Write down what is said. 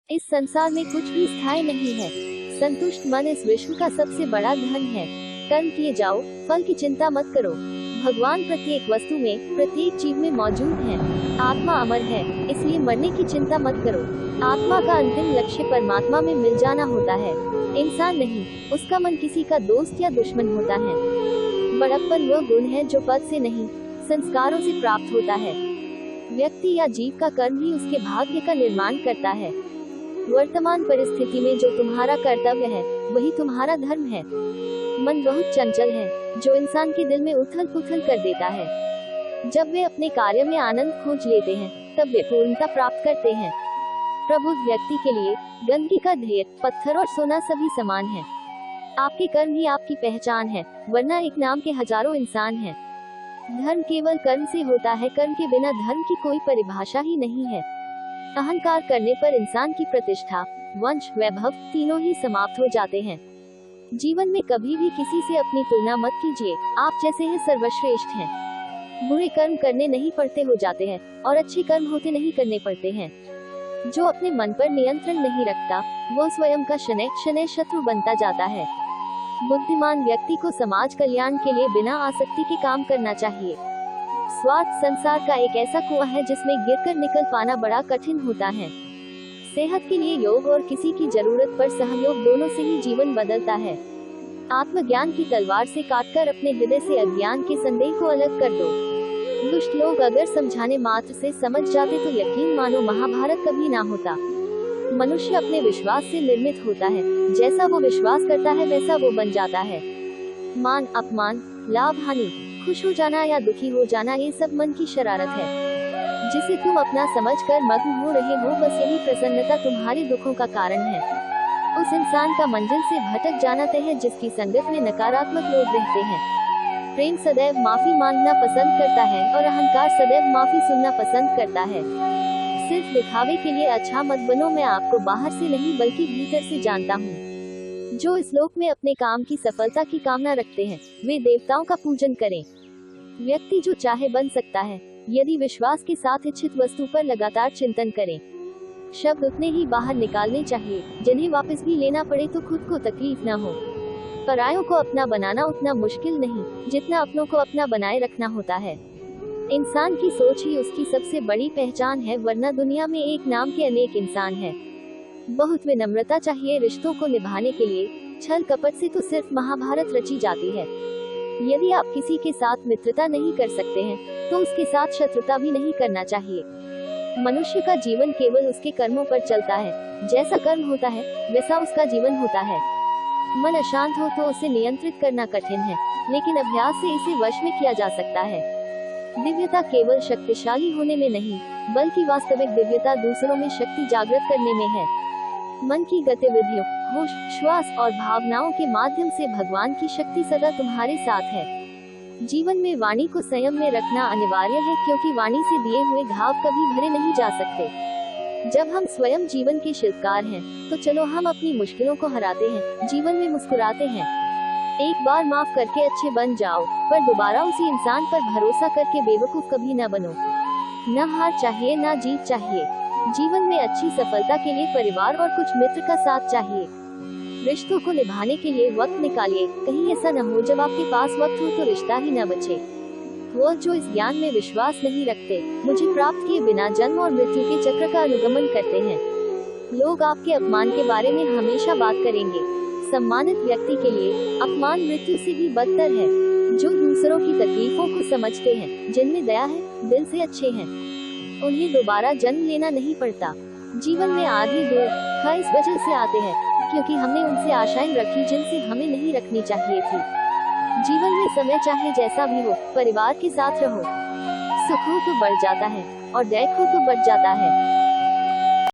इस संसार में कुछ भी स्थायी नहीं है। संतुष्ट मन इस विश्व का सबसे बड़ा धन है। कर्म किए जाओ, फल की चिंता मत करो। भगवान प्रत्येक वस्तु में, प्रत्येक जीव में मौजूद है। आत्मा अमर है, इसलिए मरने की चिंता मत करो। आत्मा का अंतिम लक्ष्य परमात्मा में मिल जाना होता है, इंसान नहीं। उसका मन किसी का दोस्त या दुश्मन होता है। बड़प्पन वह गुण है जो पद से नहीं, संस्कारों से प्राप्त होता है। व्यक्ति या जीव का कर्म ही उसके भाग्य का निर्माण करता है। वर्तमान परिस्थिति में जो तुम्हारा कर्तव्य है, वही तुम्हारा धर्म है। मन बहुत चंचल है, जो इंसान के दिल में उथल पुथल कर देता है। जब वे अपने कार्य में आनंद खोज लेते हैं, तब वे पूर्णता प्राप्त करते हैं। प्रबुद्ध व्यक्ति के लिए गंदगी का ढेर, पत्थर और सोना सभी समान है। आपके कर्म ही आपकी पहचान है, वरना एक नाम के हजारों इंसान हैं। धर्म केवल कर्म से होता है, कर्म के बिना धर्म की कोई परिभाषा ही नहीं है। अहंकार करने पर इंसान की प्रतिष्ठा, वंश, वैभव तीनों ही समाप्त हो जाते हैं। जीवन में कभी भी किसी से अपनी तुलना मत कीजिए, आप जैसे हैं सर्वश्रेष्ठ हैं। बुरे कर्म करने नहीं पड़ते हो जाते हैं, और अच्छे कर्म होते नहीं करने पड़ते हैं। जो अपने मन पर नियंत्रण नहीं रखता, वो स्वयं का शनै शनै शत्रु बनता जाता है। बुद्धिमान व्यक्ति को समाज कल्याण के लिए बिना आसक्ति के काम करना चाहिए। स्वार्थ संसार का एक ऐसा कुआं है जिसमें गिरकर निकल पाना बड़ा कठिन होता है। सेहत के लिए योग और किसी की जरूरत पर सहयोग, दोनों से ही जीवन बदलता है। आत्मज्ञान की तलवार से काटकर अपने हृदय से अज्ञान के संदेह को अलग कर दो। दुष्ट लोग अगर समझाने मात्र से समझ जाते तो यकीन मानो महाभारत कभी ना होता। मनुष्य अपने विश्वास से निर्मित होता है, जैसा वो विश्वास करता है वैसा वो बन जाता है। मान अपमान, लाभ हानि, खुश हो जाना या दुखी हो जाना, ये सब मन की शरारत है, जिसे तुम अपना समझकर मग्न हो रहे हो। बस यही प्रसन्नता तुम्हारे दुखों का कारण है। उस इंसान का मंजिल से भटक जाना तय है जिसकी संगत में नकारात्मक लोग रहते हैं। प्रेम सदैव माफी मांगना पसंद करता है और अहंकार सदैव माफी सुनना पसंद करता है। सिर्फ दिखावे के लिए अच्छा मत बनो। मैं आपको बाहर से नहीं बल्कि भीतर से जानता हूँ। जो इस लोक में अपने काम की सफलता की कामना रखते हैं, वे देवताओं का पूजन करें। व्यक्ति जो चाहे बन सकता है, यदि विश्वास के साथ इच्छित वस्तु पर लगातार चिंतन करें। शब्द उतने ही बाहर निकालने चाहिए जिन्हें वापस भी लेना पड़े तो खुद को तकलीफ न हो। परायों को अपना बनाना उतना मुश्किल नहीं जितना अपनों को अपना बनाए रखना होता है। इंसान की सोच ही उसकी सबसे बड़ी पहचान है, वरना दुनिया में एक नाम के अनेक इंसान हैं। बहुत विनम्रता चाहिए रिश्तों को निभाने के लिए। छल कपट से तो सिर्फ महाभारत रची जाती है। यदि आप किसी के साथ मित्रता नहीं कर सकते हैं, तो उसके साथ शत्रुता भी नहीं करना चाहिए। मनुष्य का जीवन केवल उसके कर्मों पर चलता है। जैसा कर्म होता है, वैसा उसका जीवन होता है। मन अशांत हो तो उसे नियंत्रित करना कठिन है, लेकिन अभ्यास से इसे वश में किया जा सकता है। दिव्यता केवल शक्तिशाली होने में नहीं, बल्कि वास्तविक दिव्यता दूसरों में शक्ति जागृत करने में है। मन की गतिविधियों, होश, श्वास और भावनाओं के माध्यम से भगवान की शक्ति सदा तुम्हारे साथ है। जीवन में वाणी को संयम में रखना अनिवार्य है, क्योंकि वाणी से दिए हुए घाव कभी भरे नहीं जा सकते। जब हम स्वयं जीवन के शिल्पकार हैं, तो चलो हम अपनी मुश्किलों को हराते हैं, जीवन में मुस्कुराते हैं। एक बार माफ करके अच्छे बन जाओ, पर दोबारा उसी इंसान पर भरोसा करके बेवकूफ कभी न बनो। न हार चाहिए, न जीत चाहिए। जीवन में अच्छी सफलता के लिए परिवार और कुछ मित्र का साथ चाहिए। रिश्तों को निभाने के लिए वक्त निकालिए। कहीं ऐसा न हो जब आपके पास वक्त हो तो रिश्ता ही न बचे। वो जो इस ज्ञान में विश्वास नहीं रखते, मुझे प्राप्त किए बिना जन्म और मृत्यु के चक्र का अनुगमन करते हैं। लोग आपके अपमान के बारे में हमेशा बात करेंगे। सम्मानित व्यक्ति के लिए अपमान मृत्यु से भी बदतर है। जो दूसरों की तकलीफों को समझते हैं, जिनमें दया है, दिल से अच्छे हैं, उन्हें दोबारा जन्म लेना नहीं पड़ता। जीवन में आधी दुख इस वजह से आते हैं क्योंकि हमने उनसे आशाएं रखी जिनसे हमें नहीं रखनी चाहिए थी। जीवन में समय चाहे जैसा भी हो, परिवार के साथ रहो। सुख हो तो बढ़ जाता है और दैख हो तो बढ़ जाता है।